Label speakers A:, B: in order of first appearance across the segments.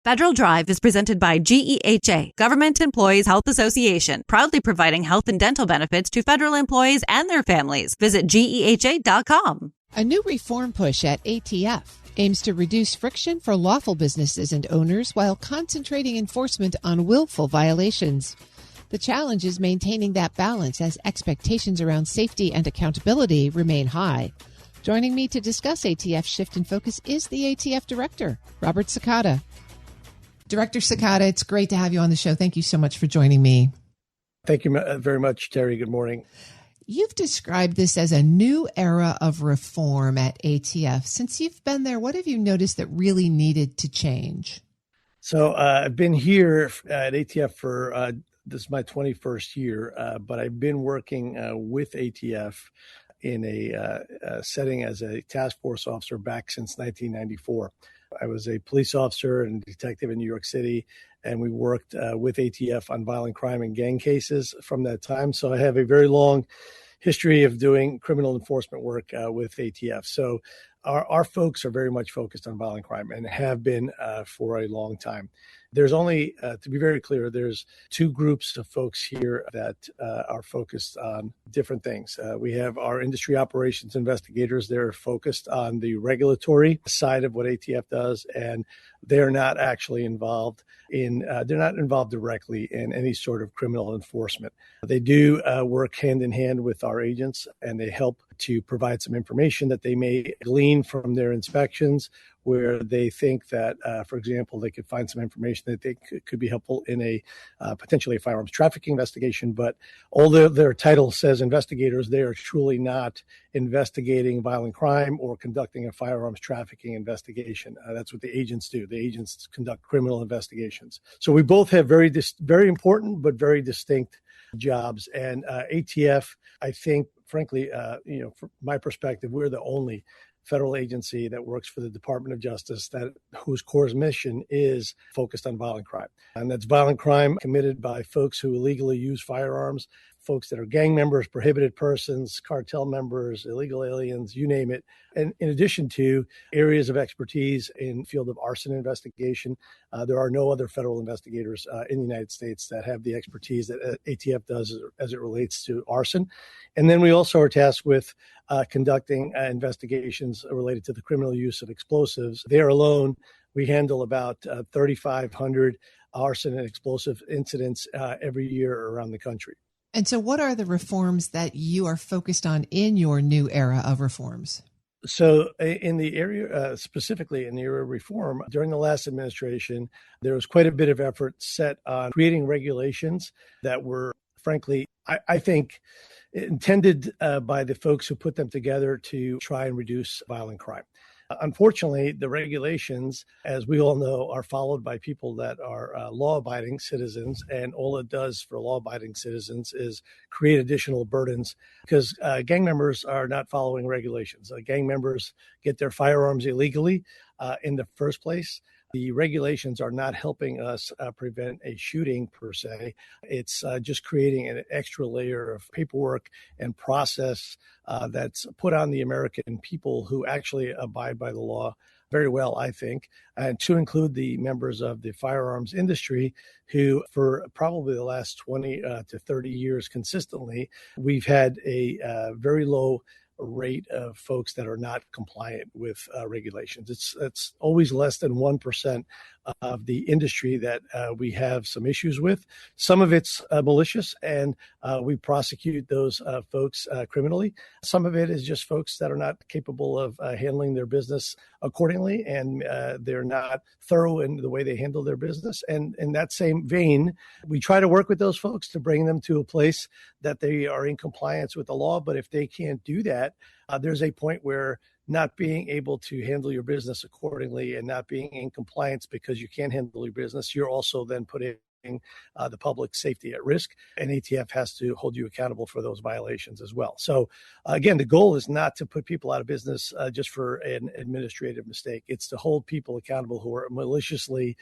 A: Federal Drive is presented by GEHA, Government Employees Health Association, proudly providing health and dental benefits to federal employees and their families. Visit GEHA.com.
B: A new reform push at ATF aims to reduce friction for lawful businesses and owners while concentrating enforcement on willful violations. The challenge is maintaining that balance as expectations around safety and accountability remain high. Joining me to discuss ATF's shift in focus is the ATF Director, Robert Cekada. Director Cekada, it's great to have you on the show. Thank you so much for joining me.
C: Thank you very much, Terry. Good morning.
B: You've described this as a new era of reform at ATF. Since you've been there, what have you noticed that really needed to change?
C: So I've been here at ATF for this is my 21st year, but I've been working with ATF in a setting as a task force officer back since 1994. I was a police officer and detective in New York City, and we worked with ATF on violent crime and gang cases from that time. So I have a very long history of doing criminal enforcement work with ATF. So our folks are very much focused on violent crime and have been for a long time. There's only, to be very clear, there's two groups of folks here that are focused on different things. We have our industry operations investigators. They're focused on the regulatory side of what ATF does, and they're not actually involved they're not involved directly in any sort of criminal enforcement. They do work hand in hand with our agents, and they help to provide some information that they may glean from their inspections where they think that, for example, they could find some information that they could be helpful in a potentially a firearms trafficking investigation. But although their title says investigators, they are truly not investigating violent crime or conducting a firearms trafficking investigation. That's what the agents do. The agents conduct criminal investigations. So we both have very important but very distinct jobs. And ATF, I think, frankly, from my perspective, we're the only federal agency that works for the Department of Justice whose core mission is focused on violent crime. And that's violent crime committed by folks who illegally use firearms, folks that are gang members, prohibited persons, cartel members, illegal aliens, you name it. And in addition to areas of expertise in field of arson investigation, there are no other federal investigators in the United States that have the expertise that ATF does as it relates to arson. And then we also are tasked with conducting investigations related to the criminal use of explosives. There alone, we handle about 3,500 arson and explosive incidents every year around the country.
B: And so what are the reforms that you are focused on in your new era of reforms?
C: So in the area, specifically in the area of reform, during the last administration, there was quite a bit of effort set on creating regulations that were, frankly, I think, intended by the folks who put them together to try and reduce violent crime. Unfortunately, the regulations, as we all know, are followed by people that are law-abiding citizens, and all it does for law-abiding citizens is create additional burdens because gang members are not following regulations. Gang members get their firearms illegally in the first place. The regulations are not helping us prevent a shooting per se. It's just creating an extra layer of paperwork and process that's put on the American people who actually abide by the law very well, I think, and to include the members of the firearms industry who for probably the last 20 to 30 years consistently, we've had a very low rate of folks that are not compliant with regulations. It's always less than 1% of the industry that we have some issues with. Some of it's malicious, and we prosecute those folks criminally. Some of it is just folks that are not capable of handling their business accordingly, and they're not thorough in the way they handle their business. And in that same vein, we try to work with those folks to bring them to a place that they are in compliance with the law. But if they can't do that, there's a point where not being able to handle your business accordingly and not being in compliance because you can't handle your business, you're also then putting the public safety at risk, and ATF has to hold you accountable for those violations as well. So again, the goal is not to put people out of business just for an administrative mistake. It's to hold people accountable who are maliciously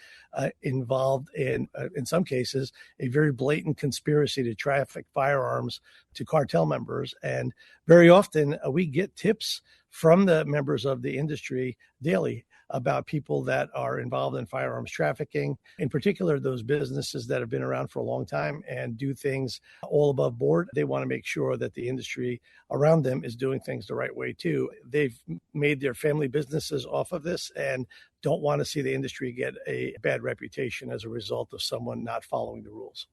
C: involved in some cases, a very blatant conspiracy to traffic firearms to cartel members. And very often we get tips from the members of the industry daily about people that are involved in firearms trafficking, in particular, those businesses that have been around for a long time and do things all above board. They want to make sure that the industry around them is doing things the right way too. They've made their family businesses off of this and don't want to see the industry get a bad reputation as a result of someone not following the rules.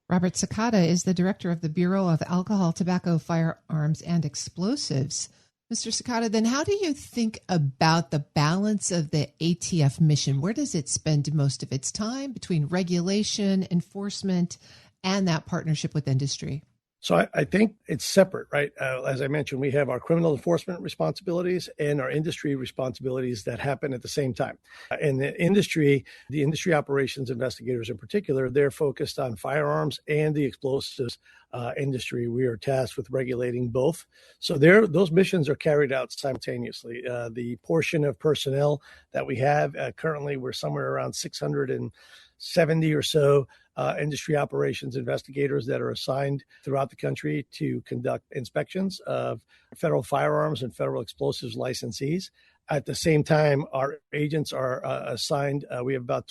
B: Robert Cekada is the director of the Bureau of Alcohol, Tobacco, Firearms, and Explosives. Mr. Cekada, then how do you think about the balance of the ATF mission? Where does it spend most of its time between regulation, enforcement, and that partnership with industry?
C: So I think it's separate, right? As I mentioned, we have our criminal enforcement responsibilities and our industry responsibilities that happen at the same time. And the industry operations investigators in particular, they're focused on firearms and the explosives industry. We are tasked with regulating both. So those missions are carried out simultaneously. The portion of personnel that we have currently, we're somewhere around 670 or so industry operations investigators that are assigned throughout the country to conduct inspections of federal firearms and federal explosives licensees. At the same time, our agents are assigned. We have about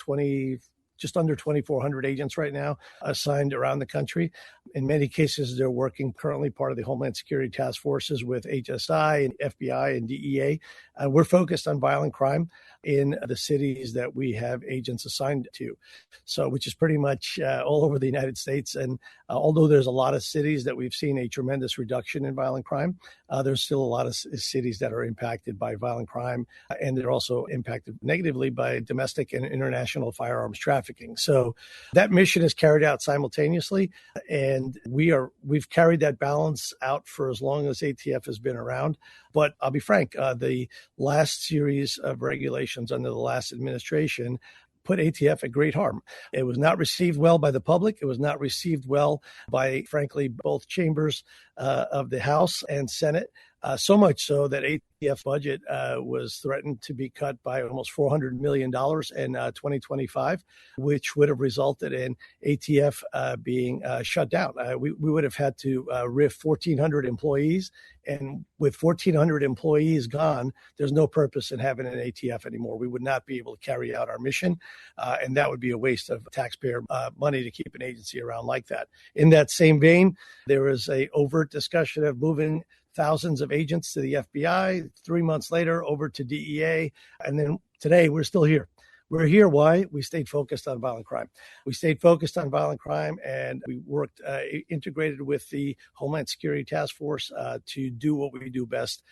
C: just under 2,400 agents right now assigned around the country. In many cases, they're working currently part of the Homeland Security task forces with HSI and FBI and DEA. We're focused on violent crime in the cities that we have agents assigned to. So, which is pretty much all over the United States. And although there's a lot of cities that we've seen a tremendous reduction in violent crime, there's still a lot of cities that are impacted by violent crime. And they're also impacted negatively by domestic and international firearms trafficking. So that mission is carried out simultaneously. And we've carried that balance out for as long as ATF has been around. But I'll be frank, the last series of regulations under the last administration put ATF at great harm. It was not received well by the public. It was not received well by, frankly, both chambers of the House and Senate. So much so that ATF budget was threatened to be cut by almost $400 million in 2025, which would have resulted in ATF being shut down. We would have had to RIF 1,400 employees. And with 1,400 employees gone, there's no purpose in having an ATF anymore. We would not be able to carry out our mission. And that would be a waste of taxpayer money to keep an agency around like that. In that same vein, there is a overt discussion of moving thousands of agents to the FBI, 3 months later over to DEA. And then today we're still here. We're here. Why? We stayed focused on violent crime. We stayed focused on violent crime, and we worked integrated with the Homeland Security Task Force to do what we do best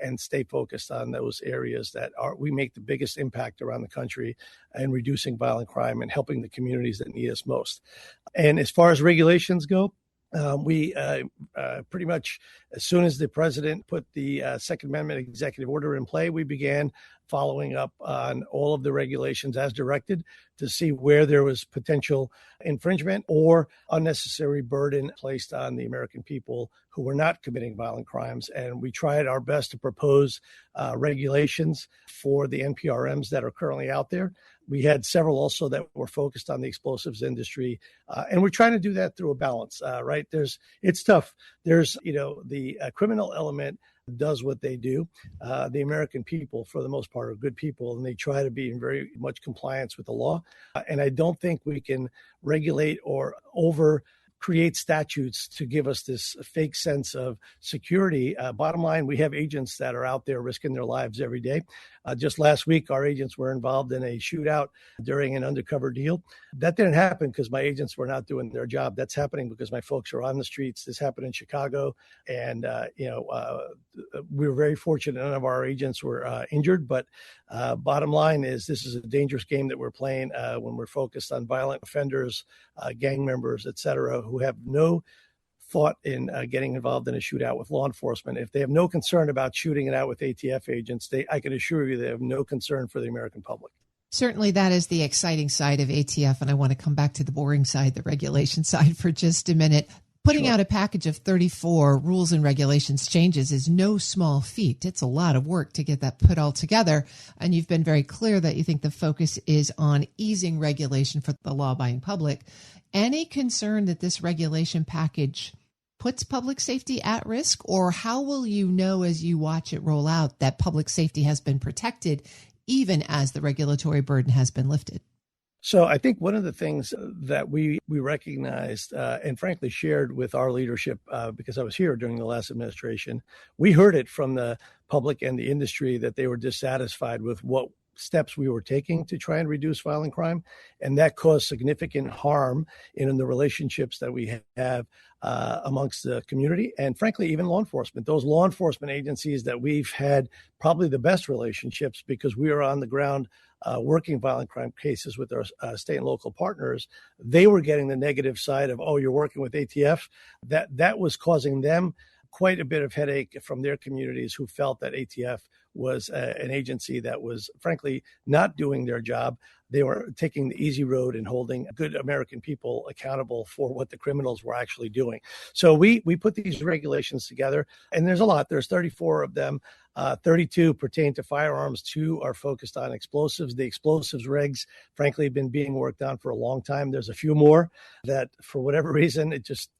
C: and stay focused on those areas that we make the biggest impact around the country in reducing violent crime and helping the communities that need us most. And as far as regulations go, we pretty much, as soon as the president put the Second Amendment executive order in play, we began following up on all of the regulations as directed to see where there was potential infringement or unnecessary burden placed on the American people who were not committing violent crimes. And we tried our best to propose regulations for the NPRMs that are currently out there. We had several also that were focused on the explosives industry. And we're trying to do that through a balance, right? It's tough. There's, the criminal element does what they do. The American people, for the most part, are good people, and they try to be in very much compliance with the law. And I don't think we can regulate or create statutes to give us this fake sense of security. Bottom line, we have agents that are out there risking their lives every day. Just last week, our agents were involved in a shootout during an undercover deal. That didn't happen because my agents were not doing their job. That's happening because my folks are on the streets. This happened in Chicago. And, we were very fortunate. None of our agents were injured. But bottom line is this is a dangerous game that we're playing when we're focused on violent offenders, gang members, et cetera, who have no thought in getting involved in a shootout with law enforcement. If they have no concern about shooting it out with ATF agents, I can assure you they have no concern for the American public.
B: Certainly that is the exciting side of ATF, and I want to come back to the boring side, the regulation side, for just a minute. Putting out a package of 34 rules and regulations changes is no small feat. It's a lot of work to get that put all together. And you've been very clear that you think the focus is on easing regulation for the law-abiding public. Any concern that this regulation package puts public safety at risk? Or how will you know as you watch it roll out that public safety has been protected, even as the regulatory burden has been lifted?
C: So I think one of the things that we recognized and frankly shared with our leadership, because I was here during the last administration, we heard it from the public and the industry that they were dissatisfied with what steps we were taking to try and reduce violent crime. And that caused significant harm in the relationships that we have amongst the community and frankly, even law enforcement. Those law enforcement agencies that we've had probably the best relationships because we are on the ground working violent crime cases with our state and local partners, they were getting the negative side of, oh, you're working with ATF. That was causing them quite a bit of headache from their communities who felt that ATF was an agency that was, frankly, not doing their job. They were taking the easy road and holding good American people accountable for what the criminals were actually doing. So we put these regulations together, and there's a lot. There's 34 of them. 32 pertain to firearms. 2 are focused on explosives. The explosives regs, frankly, have been being worked on for a long time. There's a few more that, for whatever reason,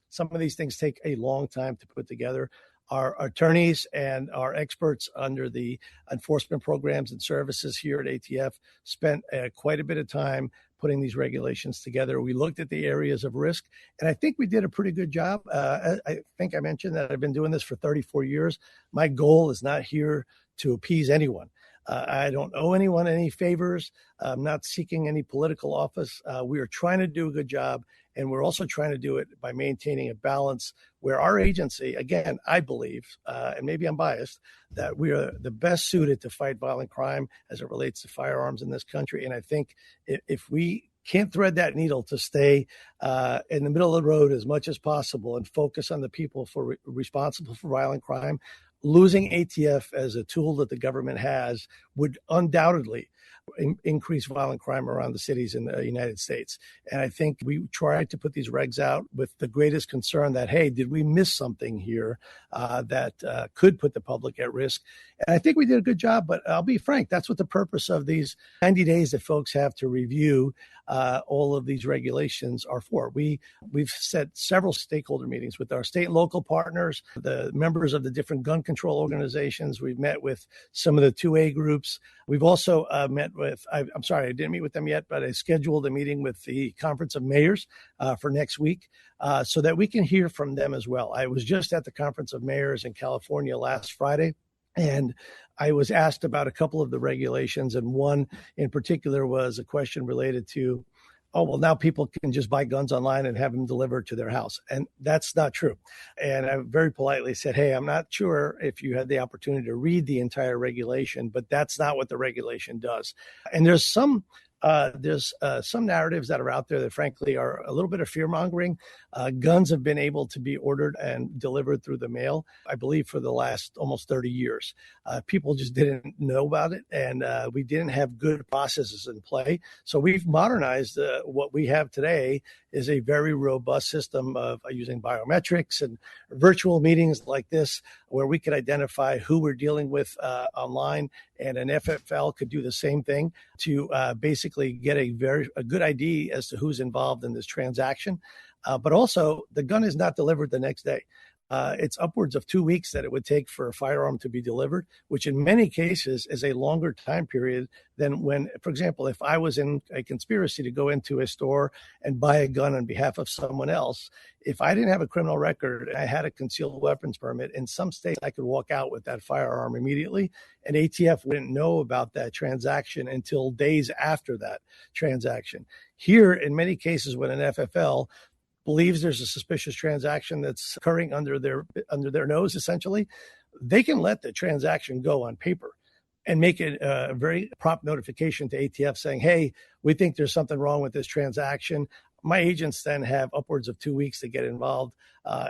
C: some of these things take a long time to put together. Our attorneys and our experts under the enforcement programs and services here at ATF spent quite a bit of time putting these regulations together. We looked at the areas of risk, and I think we did a pretty good job. I think I mentioned that I've been doing this for 34 years. My goal is not here to appease anyone. I don't owe anyone any favors. I'm not seeking any political office. We are trying to do a good job, and we're also trying to do it by maintaining a balance where our agency, again, I believe, and maybe I'm biased, that we are the best suited to fight violent crime as it relates to firearms in this country. And I think if we can't thread that needle to stay in the middle of the road as much as possible and focus on the people responsible for violent crime, losing ATF as a tool that the government has would undoubtedly increase violent crime around the cities in the United States. And I think we tried to put these regs out with the greatest concern that, hey, did we miss something here that could put the public at risk? And I think we did a good job, but I'll be frank, that's what the purpose of these 90 days that folks have to review all of these regulations are for. We've set several stakeholder meetings with our state and local partners, the members of the different gun control organizations. We've met with some of the 2A groups. We've also met with, I'm sorry, I didn't meet with them yet, but I scheduled a meeting with the Conference of Mayors for next week so that we can hear from them as well. I was just at the Conference of Mayors in California last Friday, and I was asked about a couple of the regulations, and one in particular was a question related to, oh, well, now people can just buy guns online and have them delivered to their house. And that's not true. And I very politely said, hey, I'm not sure if you had the opportunity to read the entire regulation, but that's not what the regulation does. And there's some narratives that are out there that frankly are a little bit of fear mongering. Guns have been able to be ordered and delivered through the mail, I believe, for the last almost 30 years. People just didn't know about it, and we didn't have good processes in play. So we've modernized what we have today is a very robust system of using biometrics and virtual meetings like this, where we could identify who we're dealing with online, and an FFL could do the same thing to basically get a good ID as to who's involved in this transaction. But also, the gun is not delivered the next day. It's upwards of 2 weeks that it would take for a firearm to be delivered, which in many cases is a longer time period than when, for example, if I was in a conspiracy to go into a store and buy a gun on behalf of someone else, if I didn't have a criminal record and I had a concealed weapons permit, in some states I could walk out with that firearm immediately, and ATF wouldn't know about that transaction until days after that transaction. Here, in many cases, when an FFL believes there's a suspicious transaction that's occurring under their nose, essentially, they can let the transaction go on paper and make it a very prompt notification to ATF saying, hey, we think there's something wrong with this transaction. My agents then have upwards of 2 weeks to get involved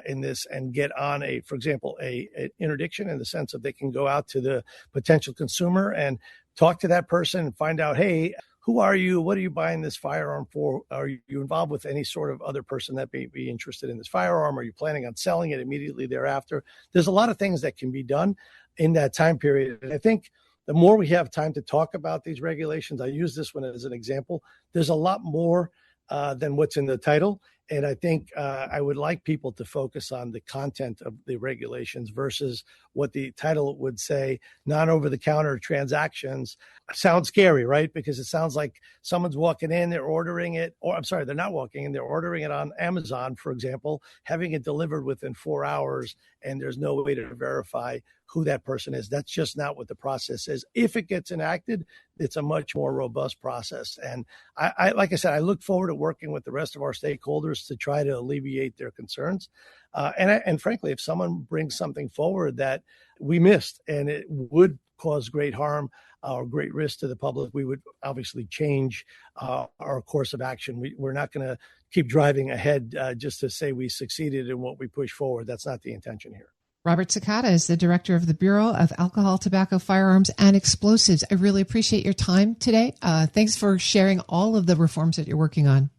C: in this and get on for example, an interdiction, in the sense of they can go out to the potential consumer and talk to that person and find out, hey, who are you? What are you buying this firearm for? Are you involved with any sort of other person that may be interested in this firearm? Are you planning on selling it immediately thereafter? There's a lot of things that can be done in that time period. And I think the more we have time to talk about these regulations, I use this one as an example, there's a lot more than what's in the title. And I think I would like people to focus on the content of the regulations versus what the title would say. Non-over-the-counter transactions sounds scary, right? Because it sounds like someone's walking in, they're ordering it, or I'm sorry, they're not walking in, they're ordering it on Amazon, for example, having it delivered within 4 hours, and there's no way to verify who that person is. That's just not what the process is. If it gets enacted, it's a much more robust process. And I like I said, I look forward to working with the rest of our stakeholders to try to alleviate their concerns. And frankly, if someone brings something forward that we missed and it would cause great harm or great risk to the public, we would obviously change our course of action. We're not going to keep driving ahead just to say we succeeded in what we push forward. That's not the intention here.
B: Robert Cekada is the director of the Bureau of Alcohol, Tobacco, Firearms, and Explosives. I really appreciate your time today. Thanks for sharing all of the reforms that you're working on.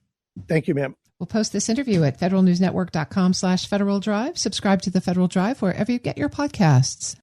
C: Thank you, ma'am.
B: We'll post this interview at federalnewsnetwork.com/Federal Drive. Subscribe to the Federal Drive wherever you get your podcasts.